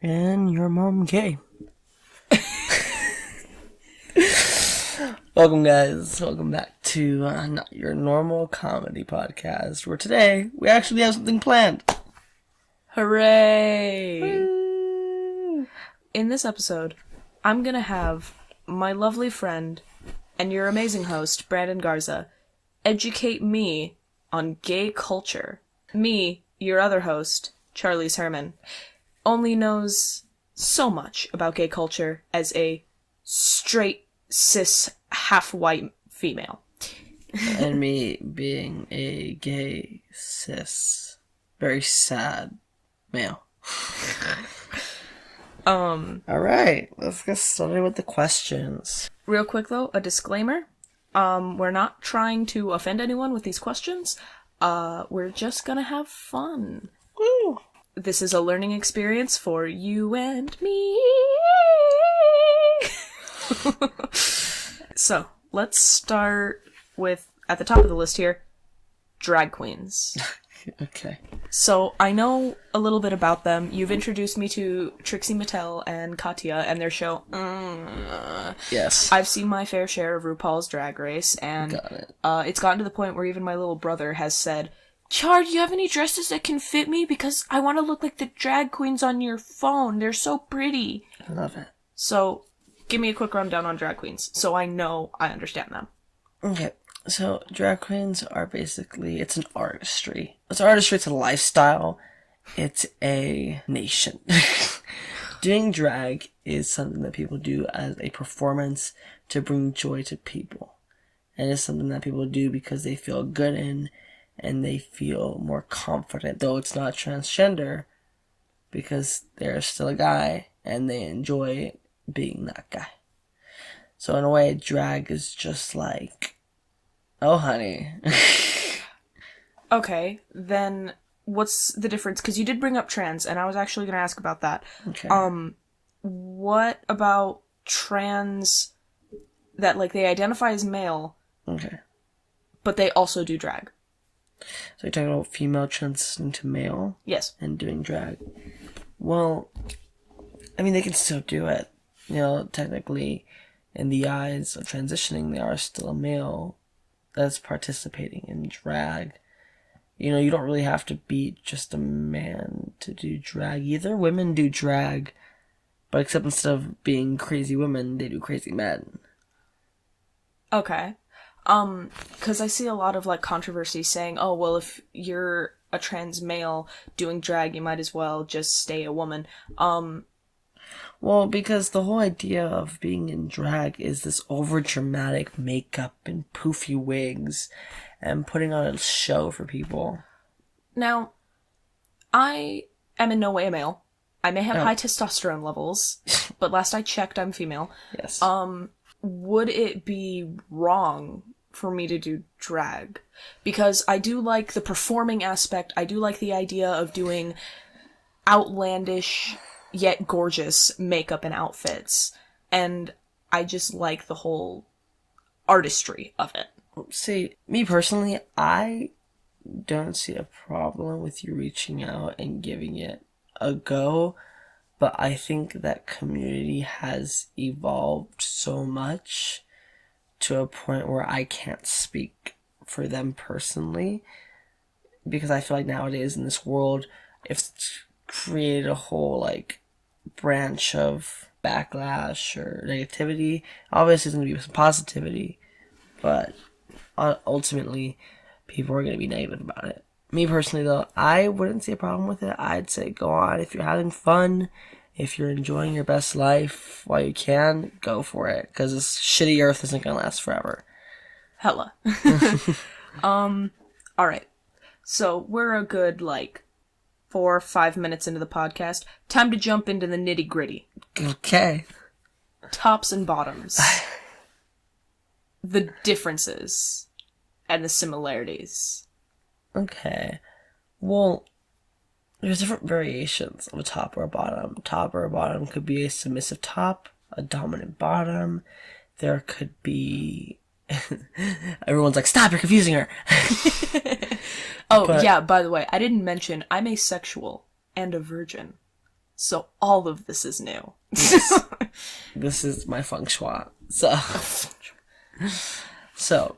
And your mom gay. Welcome, guys. Welcome back to Not Your Normal Comedy Podcast, where today we actually have something planned. Hooray! Woo! In this episode, I'm gonna have my lovely friend and your amazing host, Brandon Garza, educate me on gay culture. Me, your other host, Charlize Herman, only knows so much about gay culture as a straight, cis, half-white female. And me being a gay, cis, very sad male. Alright, let's get started with the questions. Real quick though, a disclaimer. We're not trying to offend anyone with these questions. We're just gonna have fun. Woo! This is a learning experience for you and me. So, let's start with, at the top of the list here, drag queens. Okay. So, I know a little bit about them. You've introduced me to Trixie Mattel and Katya and their show. Yes. I've seen my fair share of RuPaul's Drag Race, and Got it. It's gotten to the point where even my little brother has said, Char, do you have any dresses that can fit me? Because I want to look like the drag queens on your phone. They're so pretty. I love it. So, give me a quick rundown on drag queens, so I know I understand them. Okay, so drag queens are basically, it's an artistry. It's artistry, it's a lifestyle, it's a nation. Doing drag is something that people do as a performance to bring joy to people. And it's something that people do because they feel good in and they feel more confident, though it's not transgender, because they're still a guy and they enjoy being that guy. So in a way, drag is just like, oh honey. Okay, then what's the difference? Because you did bring up trans, and I was actually going to ask about that. Okay. What about trans that, like, they identify as male, Okay. but they also do drag? So you're talking about female transitioning to male Yes. and doing drag. Well, I mean, they can still do it. You know, technically, in the eyes of transitioning, they are still a male that's participating in drag. You know, you don't really have to be just a man to do drag either. Women do drag, but except instead of being crazy women, they do crazy men. Okay. Because I see a lot of, like, controversy saying, oh, well, if you're a trans male doing drag, you might as well just stay a woman. Well, because the whole idea of being in drag is this over-dramatic makeup and poofy wigs and putting on a show for people. Now, I am in no way a male. I may have Oh. high testosterone levels, but last I checked, I'm female. Yes. Would it be wrong for me to do drag? Because I do like the performing aspect. I do like the idea of doing outlandish yet gorgeous makeup and outfits. And I just like the whole artistry of it. See, me personally, I don't see a problem with you reaching out and giving it a go, but I think that community has evolved so much to a point where I can't speak for them personally, because I feel like nowadays in this world, if it's created a whole, like, branch of backlash or negativity, obviously there's going to be some positivity, but ultimately, people are going to be negative about it. Me personally, though, I wouldn't see a problem with it. I'd say go on. If you're having fun, if you're enjoying your best life while you can, go for it. Because this shitty earth isn't going to last forever. Hella. Alright. So, we're a good, like, 4 or 5 minutes into the podcast. Time to jump into the nitty-gritty. Okay. Tops and bottoms. The differences. And the similarities. Okay. Well, there's different variations of a top or a bottom. Top or a bottom could be a submissive top, a dominant bottom. There could be... Everyone's like, stop, you're confusing her. Oh, yeah, by the way, I didn't mention I'm asexual and a virgin. So all of this is new. This is my feng shui. So,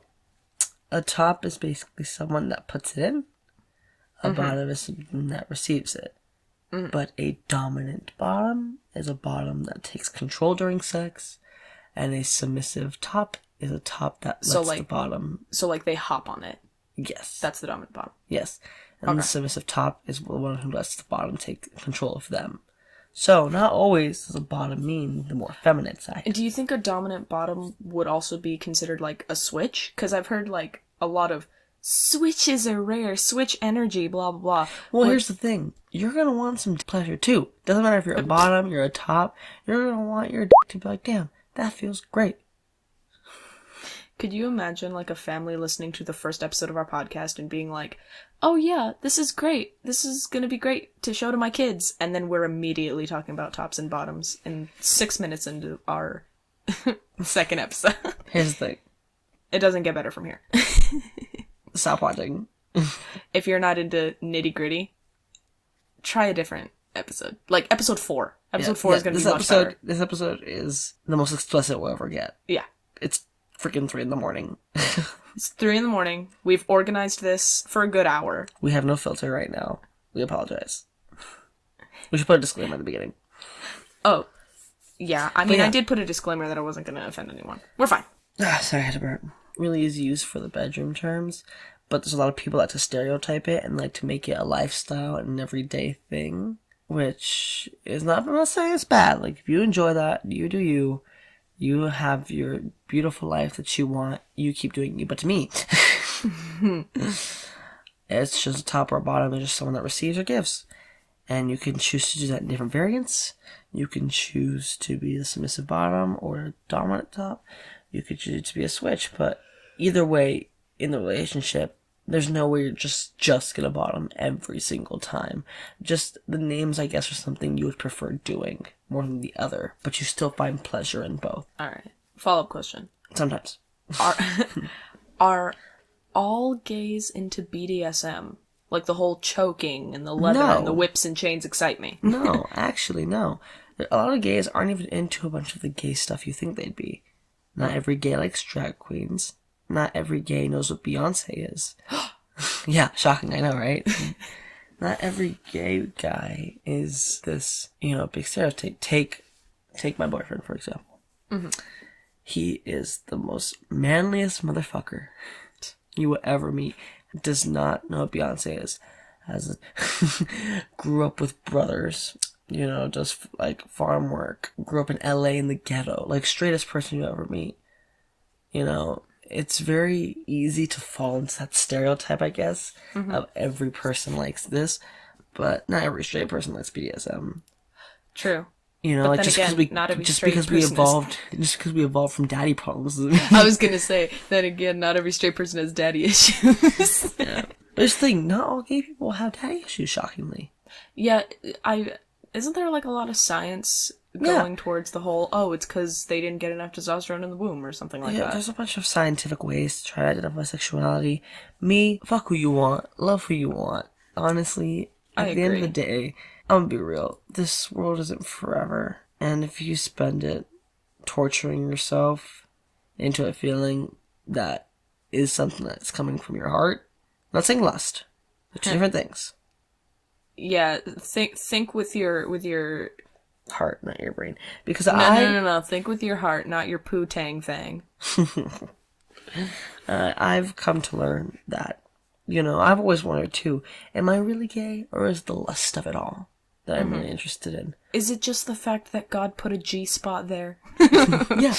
a top is basically someone that puts it in. A bottom is someone that receives it. But a dominant bottom is a bottom that takes control during sex. And a submissive top is a top that lets the bottom... So, like, they hop on it. Yes. That's the dominant bottom. Yes. And the submissive top is the one who lets the bottom take control of them. So, not always does a bottom mean the more feminine side. And do you think a dominant bottom would also be considered, like, a switch? Because I've heard, like, a lot of switches are rare, switch energy, blah, blah, blah. Well, here's the thing. You're going to want some pleasure, too. Doesn't matter if you're a bottom, you're a top. You're going to want your dick to be like, damn, that feels great. Could you imagine, like, a family listening to the first episode of our podcast and being like, oh yeah, this is great. This is gonna be great to show to my kids. And then we're immediately talking about tops and bottoms in 6 minutes into our second episode. Here's the thing. It doesn't get better from here. Stop watching. If you're not into nitty gritty, try a different episode. Like episode 4. Episode 4 is gonna be much better. This episode is the most explicit we'll ever get. Yeah. It's freaking 3 a.m. It's 3 a.m. We've organized this for a good hour. We have no filter right now. We apologize. We should put a disclaimer at the beginning. Oh. Yeah, I mean, I did put a disclaimer that I wasn't going to offend anyone. We're fine. Sorry, I had to burp. Really is used for the bedroom terms, but there's a lot of people that to stereotype it and like to make it a lifestyle and an everyday thing, which is not, I'm not saying it's bad. Like, if you enjoy that, you do you. You have your beautiful life that you want. You keep doing you. But to me, it's just a top or a bottom. It's just someone that receives or gives. And you can choose to do that in different variants. You can choose to be the submissive bottom or a dominant top. You could choose to be a switch. But either way, in the relationship, there's no way you're just gonna bottom every single time. Just the names, I guess, are something you would prefer doing more than the other, but you still find pleasure in both. Alright. Follow-up question. Sometimes. Are all gays into BDSM? Like the whole choking and the leather and the whips and chains excite me. No, actually, no. A lot of gays aren't even into a bunch of the gay stuff you think they'd be. Not every gay likes drag queens. Not every gay knows what Beyonce is. Yeah, shocking, I know, right? Not every gay guy is this, big stereotype. Take my boyfriend, for example. Mm-hmm. He is the most manliest motherfucker you will ever meet. Does not know what Beyonce is. Grew up with brothers. Does, like, farm work. Grew up in LA in the ghetto. Like, straightest person you ever meet. It's very easy to fall into that stereotype, I guess, of every person likes this, but not every straight person likes BDSM. True. But like just again, not every straight person just because we evolved from daddy problems. I was gonna say that again. Not every straight person has daddy issues. Yeah. But this thing, not all gay people have daddy issues. Shockingly. Yeah, isn't there like a lot of science going towards the whole, it's because they didn't get enough testosterone in the womb or something like that. Yeah, there's a bunch of scientific ways to try to identify sexuality. Me, fuck who you want, love who you want. Honestly, at the end of the day, I'm gonna be real. This world isn't forever. And if you spend it torturing yourself into a feeling that is something that's coming from your heart, I'm not saying lust. They're two different things. Yeah, think with your heart, not your brain. Because No. Think with your heart, not your poo-tang thing. I've come to learn that, I've always wondered too, am I really gay, or is the lust of it all that I'm really interested in? Is it just the fact that God put a G-spot there? Yeah.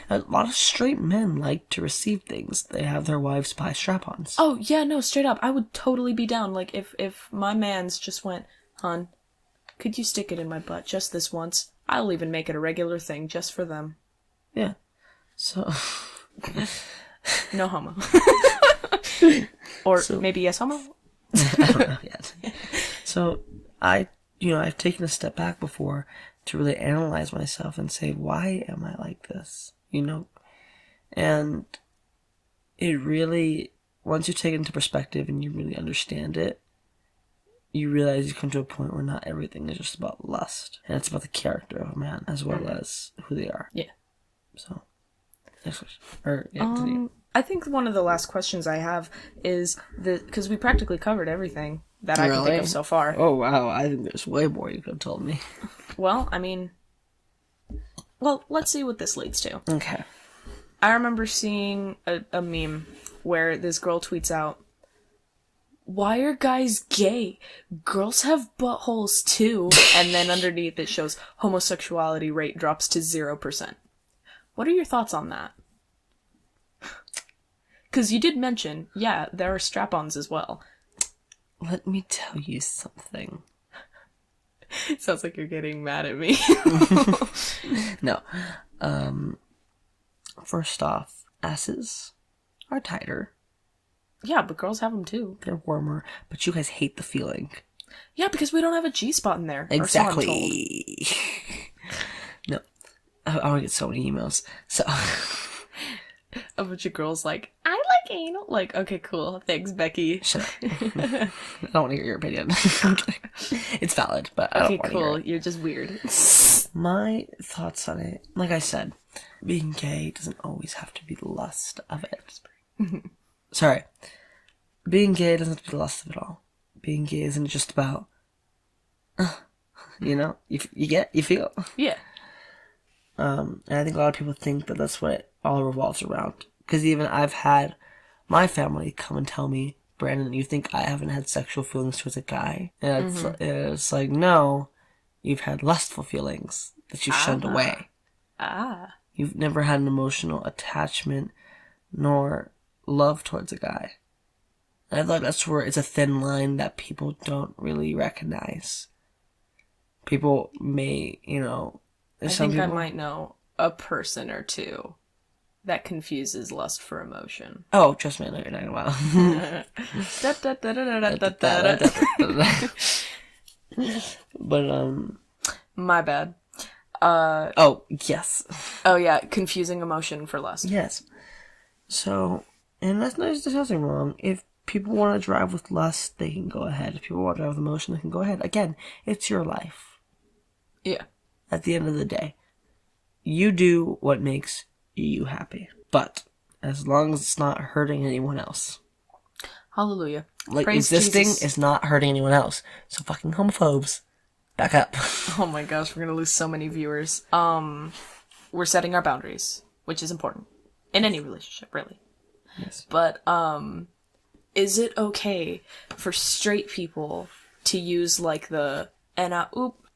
A lot of straight men like to receive things. They have their wives buy strap-ons. Oh, yeah, no, straight up. I would totally be down. Like, if my mans just went, hon, could you stick it in my butt just this once? I'll even make it a regular thing just for them. Yeah. So... No homo. Or maybe yes homo? I don't know yet. So, I've taken a step back before to really analyze myself and say, why am I like this? And it really, once you take it into perspective and you really understand it, you realize you come to a point where not everything is just about lust. And it's about the character of a man as well as who they are. Yeah. So, next question. Or, yeah, continue. I think one of the last questions I have is because we practically covered everything that I can think of so far. Oh, wow. I think there's way more you could have told me. Well, I mean, let's see what this leads to. Okay. I remember seeing a meme where this girl tweets out, "Why are guys gay? Girls have buttholes too." And then underneath it shows homosexuality rate drops to 0%. What are your thoughts on that? Because you did mention, yeah, there are strap-ons as well. Let me tell you something. It sounds like you're getting mad at me. No. First off, asses are tighter. Yeah, but girls have them too. They're warmer, but you guys hate the feeling. Yeah, because we don't have a G-spot in there. Exactly. Or so I'm told. No. I want to get so many emails. So... A bunch of girls like, I like anal. Like, okay, cool. Thanks, Becky. Shut up. I don't want to hear your opinion. It's valid, but I don't want to hear it. You're just weird. My thoughts on it, like I said, being gay doesn't always have to be the lust of it. Sorry. Being gay doesn't have to be the lust of it all. Being gay isn't just about, you know, you feel. Yeah. And I think a lot of people think that that's what it all revolves around. Because even I've had my family come and tell me, Brandon, you think I haven't had sexual feelings towards a guy? And it's like, no, you've had lustful feelings that you've shunned away. You've never had an emotional attachment nor love towards a guy. And I feel like that's where it's a thin line that people don't really recognize. People may, you know... I think I might know a person or two that confuses lust for emotion. Oh, trust me, I know you're talking about. But, My bad. Oh, yes. Oh, yeah, confusing emotion for lust. Yes. So, and that's there's nothing wrong. If people want to drive with lust, they can go ahead. If people want to drive with emotion, they can go ahead. Again, it's your life. Yeah. At the end of the day, you do what makes you happy. But as long as it's not hurting anyone else. Hallelujah. Like, Praise existing Jesus. is not hurting anyone else. So fucking homophobes, back up. Oh my gosh, we're gonna lose so many viewers. We're setting our boundaries, which is important. In any relationship, really. Yes. But, is it okay for straight people to use, like, the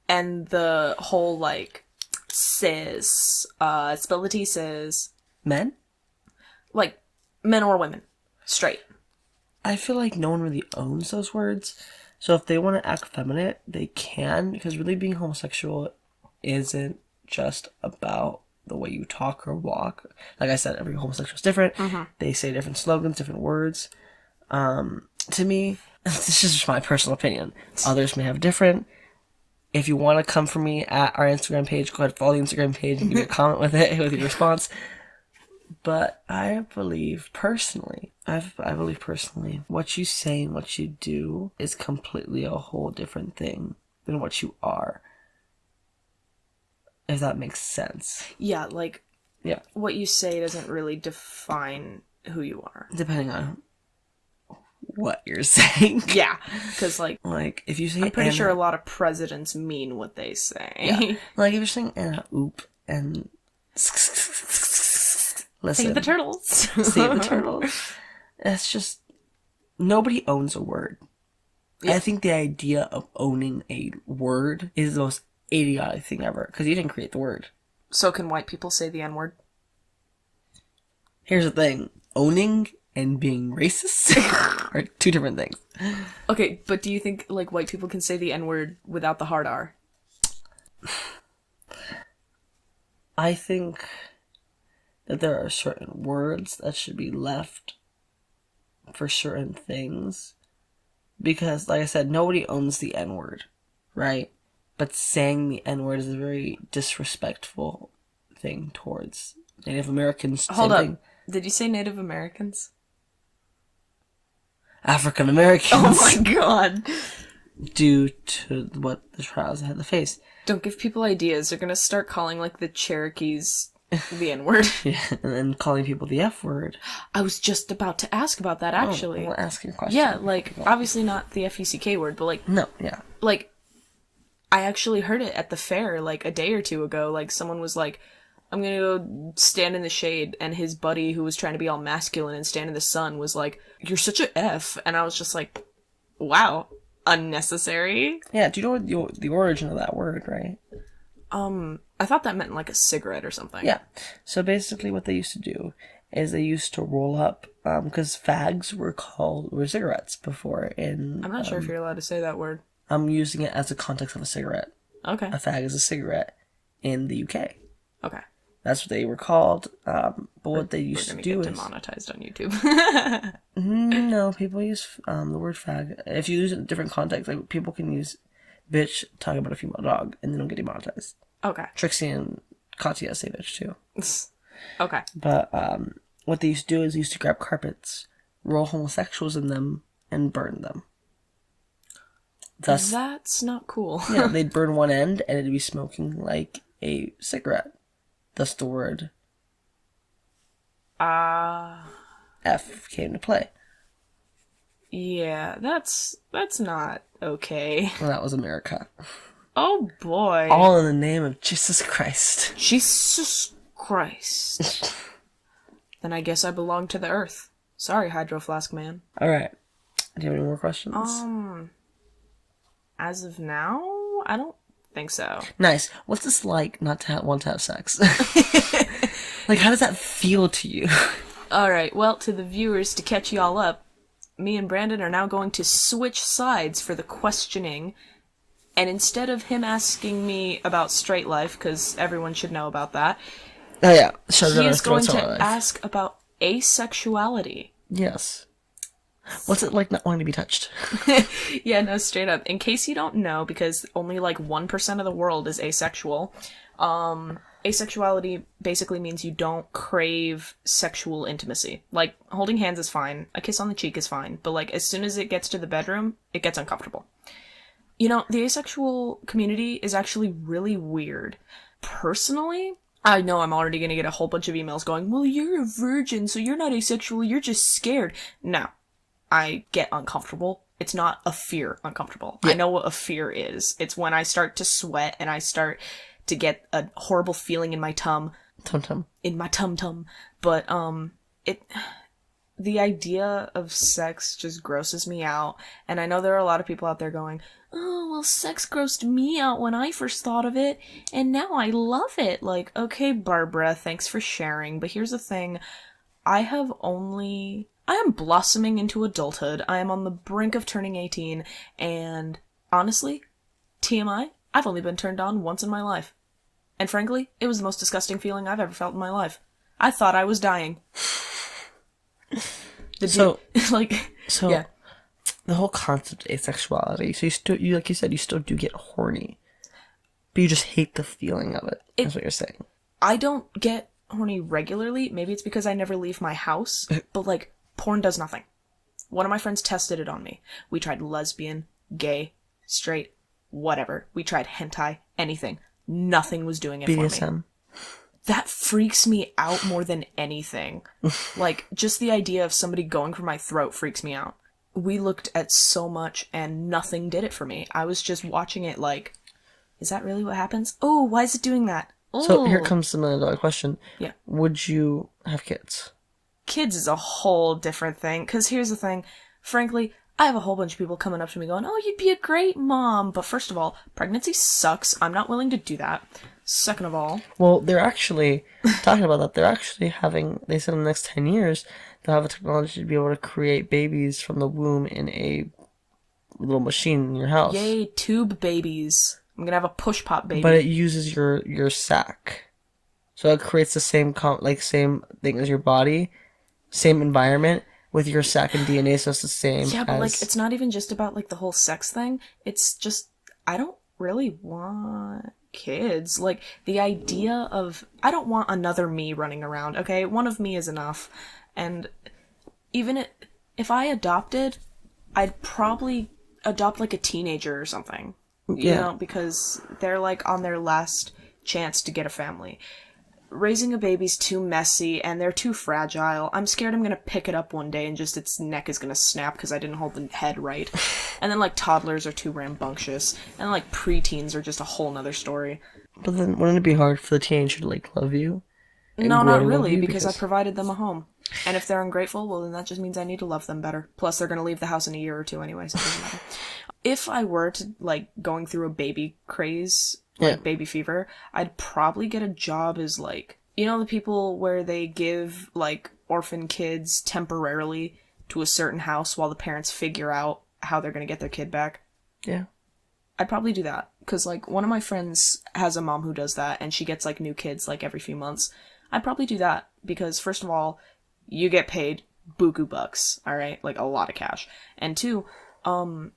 and the whole, like, cis, spill the tea cis. Men? Like, men or women. Straight. I feel like no one really owns those words. So if they want to act feminine, they can. Because really being homosexual isn't just about the way you talk or walk. Like I said, every homosexual is different. Mm-hmm. They say different slogans, different words. To me, this is just my personal opinion. Others may have different. If you want to come for me at our Instagram page, go ahead, follow the Instagram page and give me a comment with it, with your response. But I believe personally, what you say and what you do is completely a whole different thing than what you are. If that makes sense. Yeah, like, yeah, what you say doesn't really define who you are. Depending on what you're saying. Yeah, because, like, if you say I'm pretty sure a lot of presidents mean what they say. Yeah. Like, if you're saying oop and listen. Save the turtles. Save the turtles. It's just, nobody owns a word. Yeah. I think the idea of owning a word is the most idiotic thing ever, because you didn't create the word. So can white people say the N-word? Here's the thing. Owning and being racist are two different things. Okay, but do you think, like, white people can say the N-word without the hard R? I think that there are certain words that should be left for certain things. Because, like I said, nobody owns the N-word, right? But saying the N-word is a very disrespectful thing towards Native Americans. Hold up. Did you say Native Americans? African Americans. Oh my god. due to what the trials had to face. Don't give people ideas. They're gonna start calling, like, the Cherokees the N-word. Yeah, and then calling people the F word. I was just about to ask about that, actually. Oh, I'll ask you a question. Yeah, like, obviously not the F-U-C-K word, but, like, No, yeah. like, I actually heard it at the fair, like, a day or two ago. Like, someone was like, I'm gonna go stand in the shade, and his buddy, who was trying to be all masculine and stand in the sun, was like, you're such a F. And I was just like, wow, unnecessary. Yeah, do you know what the origin of that word, right? I thought that meant, like, a cigarette or something. Yeah. So basically what they used to do is they used to roll up, because fags were cigarettes before in... I'm not sure if you're allowed to say that word. I'm using it as the context of a cigarette. Okay. A fag is a cigarette in the UK. Okay. That's what they were called. But what they used to do get is... demonetized on YouTube. No, people use the word fag. If you use it in different contexts, like people can use bitch talking about a female dog and they don't get demonetized. Okay. Trixie and Katya say bitch too. Okay. But what they used to do is they used to grab carpets, roll homosexuals in them, and burn them. Thus, That's not cool. yeah, they'd burn one end and it'd be smoking like a cigarette. Thus the word F came to play. Yeah, that's not okay. Well, that was America. Oh boy. All in the name of Jesus Christ. Jesus Christ. Then I guess I belong to the earth. Sorry, Hydro Flask Man. Alright. Do you have any more questions? As of now, I don't think so. Nice. What's this like not to want to have sex? Like, how does that feel to you? Alright, well, to the viewers, to catch y'all up, me and Brandon are now going to switch sides for the questioning. And instead of him asking me about straight life, because everyone should know about that, Oh, yeah. he is going to ask about asexuality. Yes. What's it like not wanting to be touched? Yeah, no, straight up. In case you don't know, because only like 1% of the world is asexual, asexuality basically means you don't crave sexual intimacy. Like, holding hands is fine, a kiss on the cheek is fine, but like, as soon as it gets to the bedroom, it gets uncomfortable. You know, the asexual community is actually really weird. Personally, I know I'm already gonna get a whole bunch of emails going, well, you're a virgin, so you're not asexual, you're just scared. No. I get uncomfortable. It's not a fear uncomfortable. Yeah. I know what a fear is. It's when I start to sweat and I start to get a horrible feeling in my tum-tum. In my tum-tum. But, the idea of sex just grosses me out. And I know there are a lot of people out there going, oh, well, sex grossed me out when I first thought of it, and now I love it. Like, okay, Barbara, thanks for sharing, but here's the thing. I am blossoming into adulthood. I am on the brink of turning 18, and honestly, TMI, I've only been turned on once in my life. And frankly, it was the most disgusting feeling I've ever felt in my life. I thought I was dying. Yeah. The whole concept of asexuality, so you like you said, you still do get horny, but you just hate the feeling of it. That's what you're saying. I don't get horny regularly. Maybe it's because I never leave my house, but like, porn does nothing. One of my friends tested it on me. We tried lesbian, gay, straight, whatever. We tried hentai, anything. Nothing was doing it for me. BDSM. That freaks me out more than anything. Like, just the idea of somebody going for my throat freaks me out. We looked at so much and nothing did it for me. I was just watching it like, is that really what happens? Oh, why is it doing that? Oh. So here comes the $1 million question. Yeah. Would you have kids? Kids is a whole different thing. Because here's the thing. Frankly, I have a whole bunch of people coming up to me going, oh, you'd be a great mom. But first of all, pregnancy sucks. I'm not willing to do that. Second of all... Well, they're actually, talking about that, they're actually having, they said in the next 10 years, they'll have a technology to be able to create babies from the womb in a little machine in your house. Yay, tube babies. I'm gonna have a push pop baby. But it uses your sac. So it creates the same same thing as your body, same environment with your sac and DNA, so it's the same. Yeah, but like, it's not even just about like the whole sex thing. It's just, I don't really want kids. Like, the idea of, I don't want another me running around, okay? One of me is enough. And even if I adopted, I'd probably adopt like a teenager or something. You Yeah. know, because they're like on their last chance to get a family. Raising a baby's too messy and they're too fragile. I'm scared I'm gonna pick it up one day and just its neck is gonna snap because I didn't hold the head right. And then like toddlers are too rambunctious, and like preteens are just a whole nother story. But then wouldn't it be hard for the teenager to like love you? No, grow not to love really, you because I provided them a home. And if they're ungrateful, well then that just means I need to love them better. Plus they're gonna leave the house in a year or two anyway, so it doesn't matter. If I were to like going through a baby craze, like baby fever, I'd probably get a job as like, you know, the people where they give like orphan kids temporarily to a certain house while the parents figure out how they're gonna get their kid back. Yeah. I'd probably do that. Because, like, one of my friends has a mom who does that, and she gets, like, new kids, like, every few months. I'd probably do that. Because, first of all, you get paid buku bucks, alright? Like, a lot of cash. And two,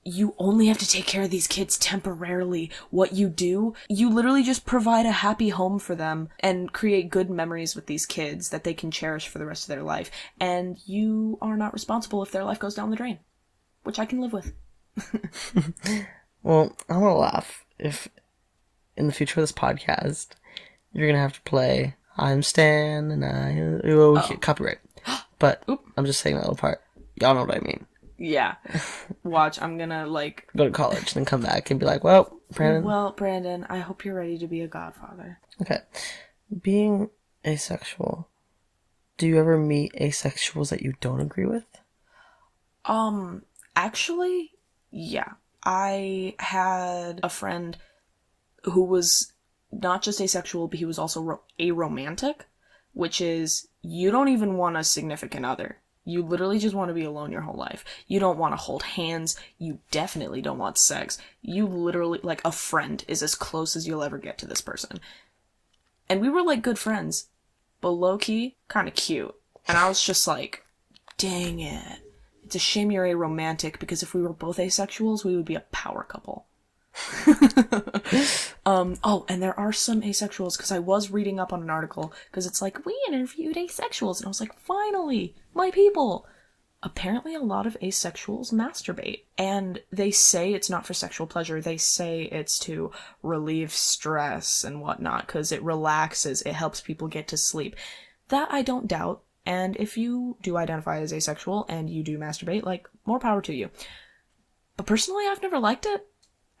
you only have to take care of these kids temporarily. What you do, you literally just provide a happy home for them and create good memories with these kids that they can cherish for the rest of their life. And you are not responsible if their life goes down the drain. Which I can live with. Well, I'm gonna laugh if in the future of this podcast you're gonna have to play "I'm Stan" and copyright. But I'm just saying that little part. Y'all know what I mean. Yeah. Watch, I'm gonna, like... Go to college and then come back and be like, well, Brandon. Well, Brandon, I hope you're ready to be a godfather. Okay. Being asexual, do you ever meet asexuals that you don't agree with? Actually, yeah. I had a friend who was not just asexual, but he was also aromantic, which is, you don't even want a significant other. You literally just want to be alone your whole life. You don't want to hold hands. You definitely don't want sex. You literally, like, a friend is as close as you'll ever get to this person. And we were, like, good friends, but low-key, kind of cute. And I was just like, dang it. It's a shame you're aromantic, because if we were both asexuals, we would be a power couple. Oh, and there are some asexuals, because I was reading up on an article, because it's like, we interviewed asexuals, and I was like, finally, my people! Apparently a lot of asexuals masturbate, and they say it's not for sexual pleasure, they say it's to relieve stress and whatnot, because it relaxes, it helps people get to sleep. That I don't doubt. And if you do identify as asexual and you do masturbate, like, more power to you. But personally, I've never liked it.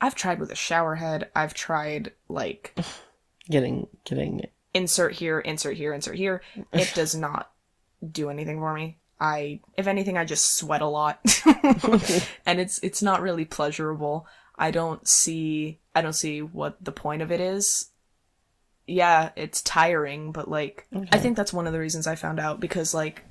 I've tried with a shower head. I've tried, like... Getting insert here, insert here, insert here. It does not do anything for me. If anything, I just sweat a lot. And it's not really pleasurable. I don't see what the point of it is. Yeah, it's tiring, but, like, okay. I think that's one of the reasons I found out, because, like,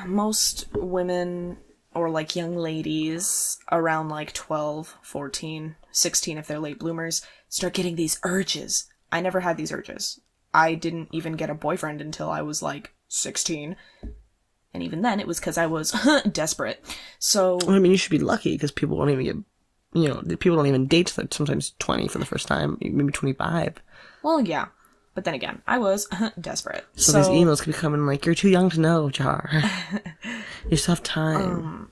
most women, or, like, young ladies around, like, 12, 14, 16, if they're late bloomers, start getting these urges. I never had these urges. I didn't even get a boyfriend until I was, like, 16. And even then, it was because I was desperate. So... Well, I mean, you should be lucky, because people won't even get... You know, people don't even date till sometimes 20 for the first time, maybe 25. Well, yeah. But then again, I was desperate. So these emails could be coming like, you're too young to know, Jar. You still have time.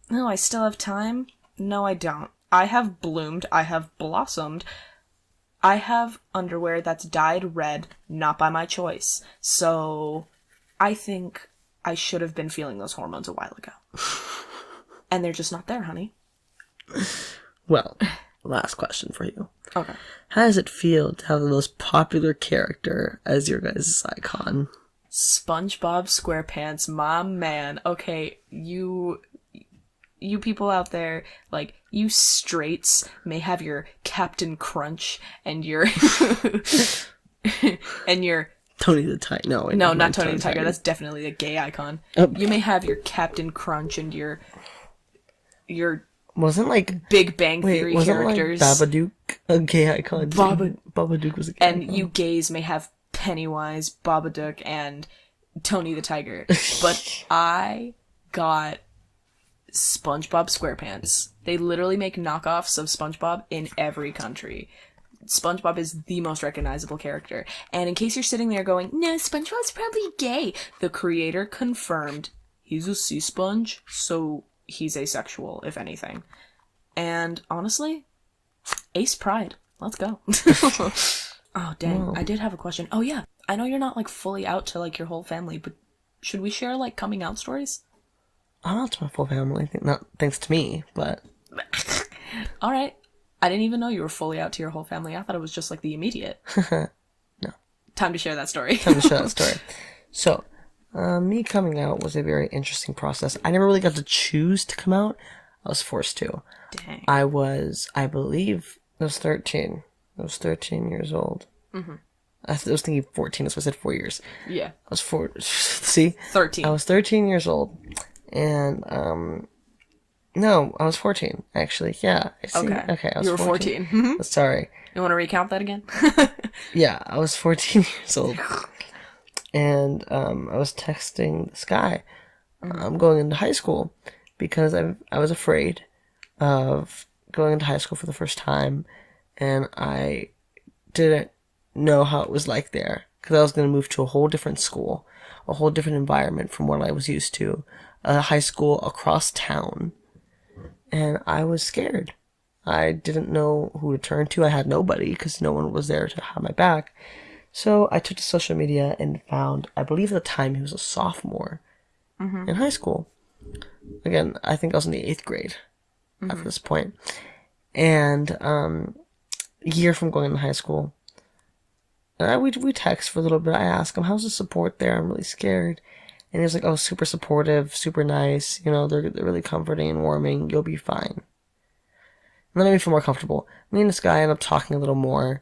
No, I still have time? No, I don't. I have bloomed. I have blossomed. I have underwear that's dyed red, not by my choice. So I think I should have been feeling those hormones a while ago. And they're just not there, honey. Well, last question for you. Okay. How does it feel to have the most popular character as your guys' icon? SpongeBob SquarePants, my man. Okay, you people out there, like, you straights may have your Captain Crunch and your and your Tony the Tiger. No, not Tony the Tiger. That's definitely a gay icon. You may have your Captain Crunch and your wasn't like Big Bang Theory characters. Like Babadook a gay icon? Babadook was a gay icon. You gays may have Pennywise, Babadook, and Tony the Tiger. But I got SpongeBob SquarePants. They literally make knockoffs of SpongeBob in every country. SpongeBob is the most recognizable character. And in case you're sitting there going, no, SpongeBob's probably gay, the creator confirmed he's a sea sponge, so he's asexual, if anything. And honestly, ace pride. Let's go. Oh, dang. Whoa. I did have a question. Oh, yeah. I know you're not, like, fully out to, like, your whole family, but should we share, like, coming out stories? I'm not to my full family, not thanks to me, but All right. I didn't even know you were fully out to your whole family. I thought it was just, like, the immediate. no. Time to share that story. Time to share that story. So, me coming out was a very interesting process. I never really got to choose to come out. I was forced to. Dang. I believe, I was 13. I was 13 years old. Mm-hmm. I was thinking 14, that's why I said 4 years. Yeah. I was 4, see? 13. I was 13 years old. And, no, I was 14, actually. Yeah. I see. Okay. I was You were 14. Sorry. You want to recount that again? Yeah, I was 14 years old. And, I was texting this guy. I'm going into high school because I was afraid of going into high school for the first time, and I didn't know how it was like there because I was going to move to a whole different school, a whole different environment from what I was used to, a high school across town, and I was scared. I didn't know who to turn to. I had nobody because no one was there to have my back. So I took to social media and found, I believe at the time he was a sophomore in high school. Again, I think I was in the 8th grade at this point. And a year from going to high school, we text for a little bit. I asked him, how's the support there? I'm really scared. And he was like, oh, super supportive, super nice. You know, they're really comforting and warming. You'll be fine. And that made me feel more comfortable. Me and this guy end up talking a little more.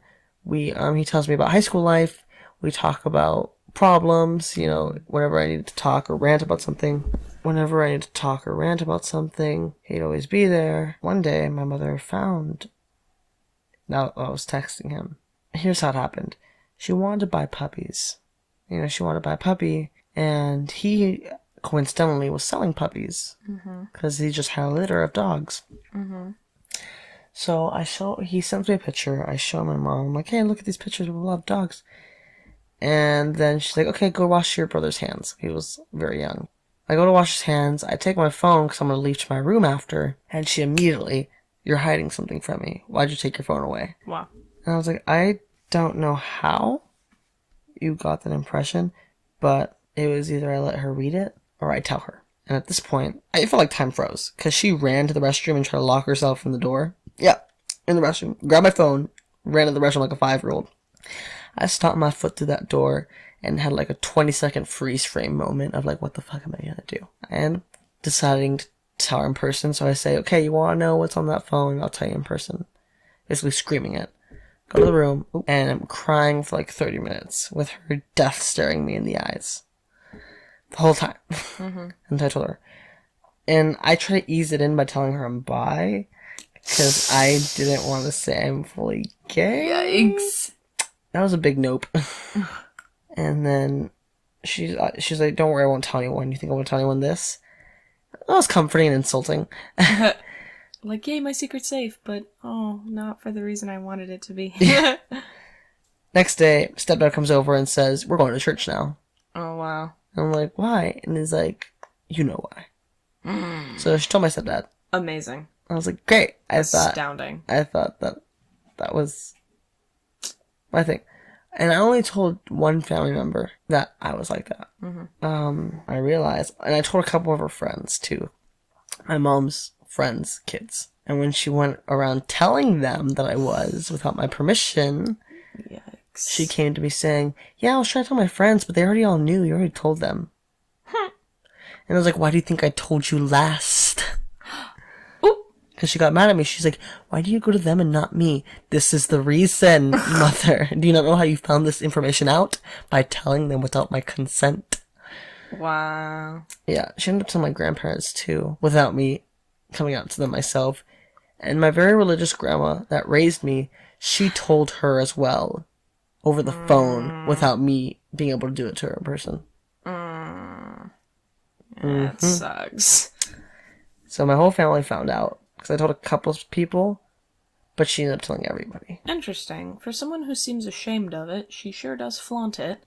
He tells me about high school life. We talk about problems, you know, whenever I needed to talk or rant about something. Whenever I needed to talk or rant about something, he'd always be there. One day, my mother found... Now, I was texting him. Here's how it happened. She wanted to buy puppies. You know, she wanted to buy a puppy, and he, coincidentally, was selling puppies. Because he just had a litter of dogs. So he sends me a picture. I show my mom. I'm like, hey, look at these pictures of a lot of dogs. And then she's like, okay, go wash your brother's hands. He was very young. I go to wash his hands. I take my phone because I'm going to leave to my room after. And she immediately, you're hiding something from me. Why'd you take your phone away? Wow. And I was like, I don't know how you got that impression, but it was either I let her read it or I tell her. And at this point, I felt like time froze because she ran to the restroom and tried to lock herself from the door. Yeah, in the restroom. Grabbed my phone, ran to the restroom like a 5-year-old. I stomped my foot through that door and had like a 20-second freeze frame moment of like, what the fuck am I gonna do? And deciding to tell her in person, so I say, okay, you wanna know what's on that phone? I'll tell you in person. Basically screaming it. Go to the room, and I'm crying for like 30 minutes with her death staring me in the eyes. The whole time. And I told her. And I try to ease it in by telling her I'm bi, because I didn't want to say I'm fully gay. Yikes. That was a big nope. And then she's like, don't worry, I won't tell anyone. You think I won't tell anyone this? That was comforting and insulting. Like, yay, my secret's safe, but, oh, not for the reason I wanted it to be. Next day, stepdad comes over and says, we're going to church now. Oh, wow. And I'm like, why? And he's like, you know why. So she told my stepdad. Amazing. I was like, great. Astounding. I thought that was my thing. And I only told one family member that I was like that. I realized, and I told a couple of her friends too. My mom's friends' kids. And when she went around telling them that I was without my permission, Yikes. she came to me saying, yeah, I was trying to tell my friends, but they already all knew. You already told them. And I was like, why do you think I told you last? Because she got mad at me. She's like, why do you go to them and not me? This is the reason, mother. Do you not know how you found this information out? By telling them without my consent. Wow. Yeah, she ended up telling my grandparents too, without me coming out to them myself. And my very religious grandma that raised me, she told her as well, over the phone, without me being able to do it to her in person. That sucks. So my whole family found out, because I told a couple of people, but she ended up telling everybody. Interesting. For someone who seems ashamed of it, she sure does flaunt it.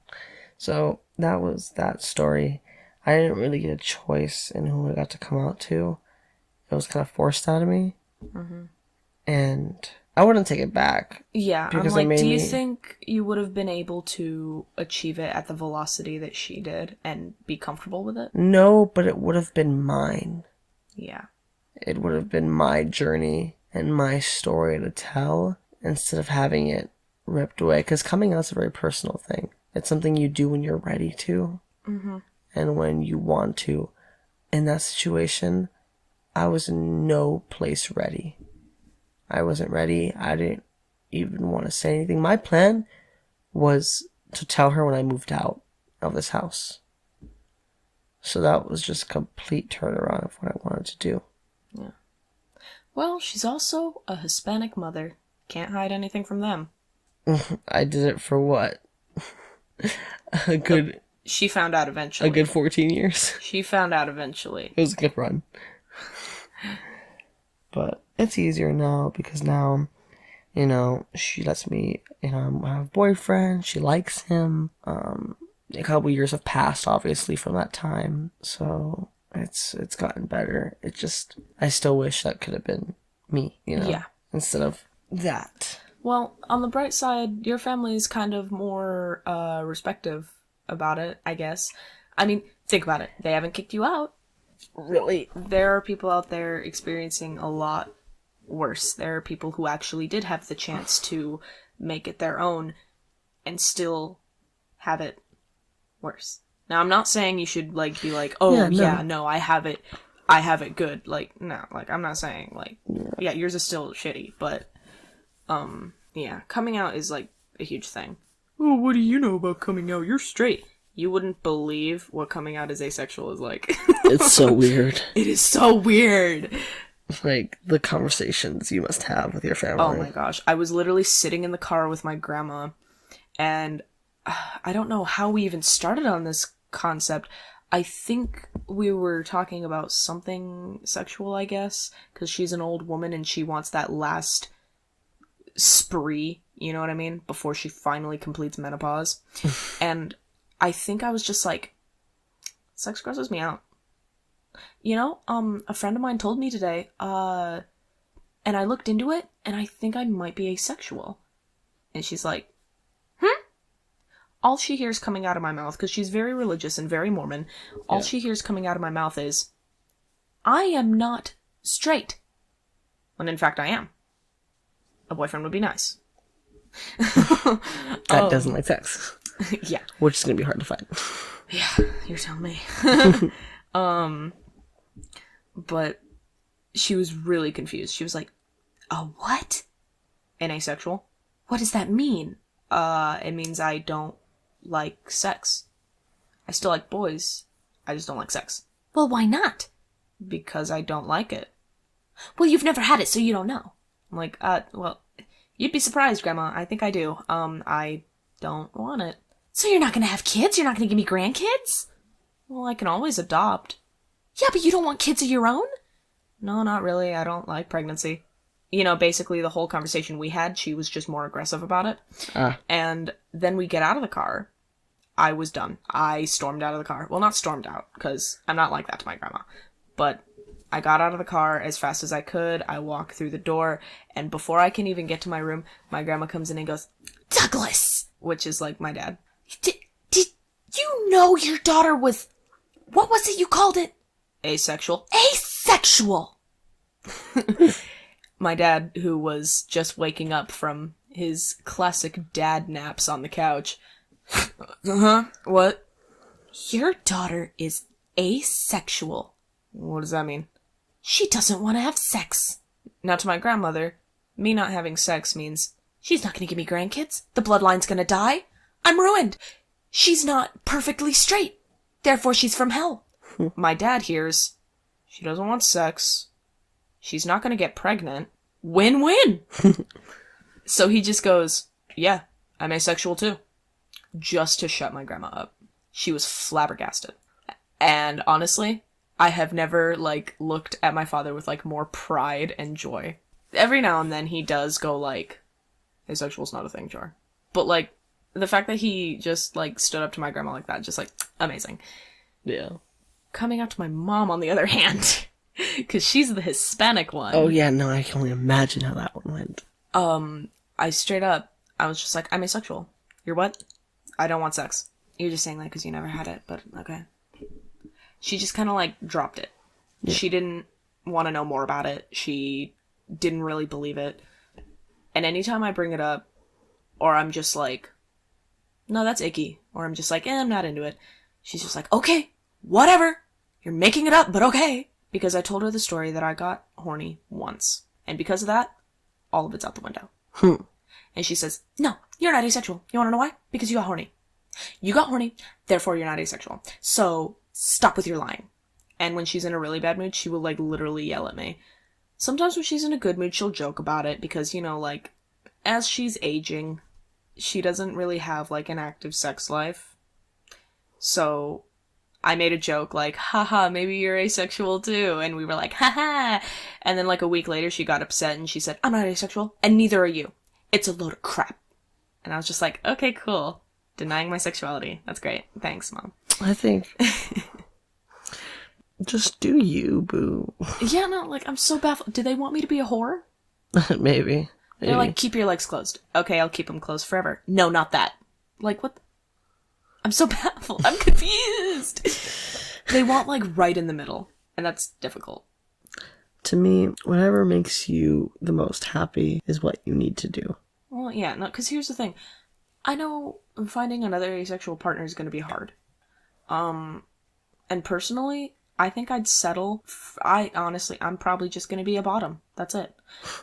So that was that story. I didn't really get a choice in who I got to come out to. It was kind of forced out of me. And I wouldn't take it back Yeah, I'm because it like, made do you me. think you would have been able to achieve it at the velocity that she did and be comfortable with it? No, but it would have been mine. Yeah. It would have been my journey and my story to tell instead of having it ripped away. Because coming out's a very personal thing. It's something you do when you're ready to and when you want to. In that situation, I was in no place ready. I wasn't ready. I didn't even want to say anything. My plan was to tell her when I moved out of this house. So that was just a complete turnaround of what I wanted to do. Yeah. Well, she's also a Hispanic mother. Can't hide anything from them. I did it for what? a good She found out eventually. a good 14 years. She found out eventually. It was a good run. But it's easier now because now, she lets me, have a boyfriend. She likes him. A couple years have passed, obviously, from that time. So it's gotten better. It just, I still wish that could have been me, Yeah. instead of that. Well, on the bright side, your family's kind of more respective about it, I guess. I mean, think about it. They haven't kicked you out. Really? There are people out there experiencing a lot worse. There are people who actually did have the chance to make it their own and still have it worse. Now, I'm not saying you should, be like, oh, no, I have it good. Like, no, I'm not saying, yeah, yours is still shitty, but, yeah, coming out is, a huge thing. Oh, what do you know about coming out? You're straight. You wouldn't believe what coming out as asexual is like. It's so weird. It is so weird. The conversations you must have with your family. Oh my gosh. I was literally sitting in the car with my grandma, and I don't know how we even started on this concept. I think we were talking about something sexual, I guess, because she's an old woman and she wants that last spree, you know what I mean, before she finally completes menopause. And I think I was just like, sex grosses me out. A friend of mine told me today, and I looked into it, and I think I might be asexual. And she's like, all she hears coming out of my mouth, because she's very religious and very Mormon, all she hears coming out of my mouth is, I am not straight. When in fact I am. A boyfriend would be nice. That doesn't like sex. Yeah. Which is going to be hard to find. Yeah, you're telling me. But she was really confused. She was like, a what? An asexual? What does that mean? It means I don't like sex. I still like boys. I just don't like sex. Well, why not? Because I don't like it. Well, you've never had it, so you don't know. I'm like, well, you'd be surprised, Grandma. I think I do. I don't want it. So you're not gonna have kids? You're not gonna give me grandkids? Well, I can always adopt. Yeah, but you don't want kids of your own? No, not really. I don't like pregnancy. Basically the whole conversation we had, she was just more aggressive about it. And then we get out of the car. I was done. I stormed out of the car. Well, not stormed out, because I'm not like that to my grandma. But I got out of the car as fast as I could. I walk through the door, and before I can even get to my room, my grandma comes in and goes, Douglas! Which is like my dad. Did you know your daughter was... What was it you called it? Asexual. Asexual! My dad, who was just waking up from his classic dad naps on the couch. What? Your daughter is asexual. What does that mean? She doesn't want to have sex. Now to my grandmother, me not having sex means she's not going to give me grandkids. The bloodline's going to die. I'm ruined. She's not perfectly straight. Therefore she's from hell. My dad hears, she doesn't want sex. She's not going to get pregnant. Win-win. So he just goes, yeah, I'm asexual too. Just to shut my grandma up. She was flabbergasted. And honestly, I have never, looked at my father with, more pride and joy. Every now and then he does go, asexual's not a thing, Jar. But, the fact that he just, stood up to my grandma like that, just, amazing. Yeah. Coming out to my mom, on the other hand, Because she's the Hispanic one. Oh yeah, no, I can only imagine how that one went. I straight up, I was just like, I'm asexual. You're what? I don't want sex. You're just saying that because you never had it, but okay. She just kind of like dropped it. Yeah. She didn't want to know more about it. She didn't really believe it. And anytime I bring it up, or I'm just like, no, that's icky, or I'm just like, I'm not into it, she's just like, okay, whatever. You're making it up, but okay. Because I told her the story that I got horny once. And because of that, all of it's out the window. And she says, no, you're not asexual. You want to know why? Because you got horny. You got horny, therefore you're not asexual. So stop with your lying. And when she's in a really bad mood, she will like literally yell at me. Sometimes when she's in a good mood, she'll joke about it because, you know, like, as she's aging, she doesn't really have like an active sex life. So I made a joke like, haha, maybe you're asexual too. And we were like, haha. And then like a week later, she got upset and she said, I'm not asexual and neither are you. It's a load of crap. And I was just like, okay, cool. Denying my sexuality. That's great. Thanks, Mom. I think just do you, boo. Yeah, no, like, I'm so baffled. Do they want me to be a whore? Maybe. They're like, keep your legs closed. Okay, I'll keep them closed forever. No, not that. Like, what? I'm so baffled. I'm confused. They want, like, right in the middle. And that's difficult. To me, whatever makes you the most happy is what you need to do. Well, yeah, no, because here's the thing. I know finding another asexual partner is going to be hard. And personally, I think I'd settle. I'm probably just going to be a bottom. That's it.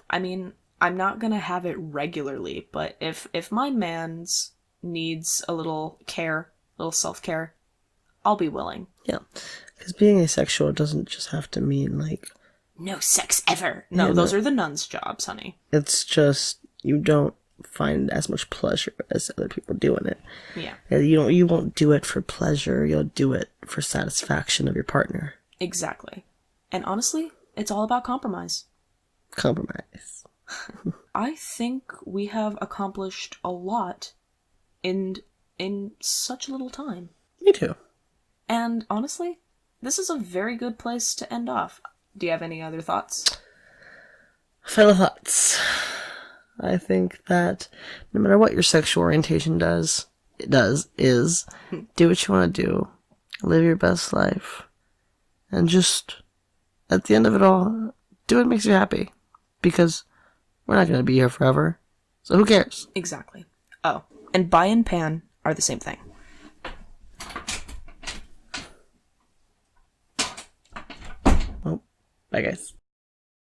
I mean, I'm not going to have it regularly, but if my man's needs a little care, a little self-care, I'll be willing. Yeah, because being asexual doesn't just have to mean, like, no sex ever. No, yeah, those are the nuns' jobs, honey. It's just, you don't find as much pleasure as other people doing it. Yeah. You won't do it for pleasure. You'll do it for satisfaction of your partner. Exactly. And honestly, it's all about compromise. Compromise. I think we have accomplished a lot in such little time. Me too. And honestly, this is a very good place to end off. Do you have any other thoughts? Final thoughts. I think that no matter what your sexual orientation is do what you want to do, live your best life, and just, at the end of it all, do what makes you happy. Because we're not going to be here forever, so who cares? Exactly. Oh, and bi and pan are the same thing. Well, bye guys.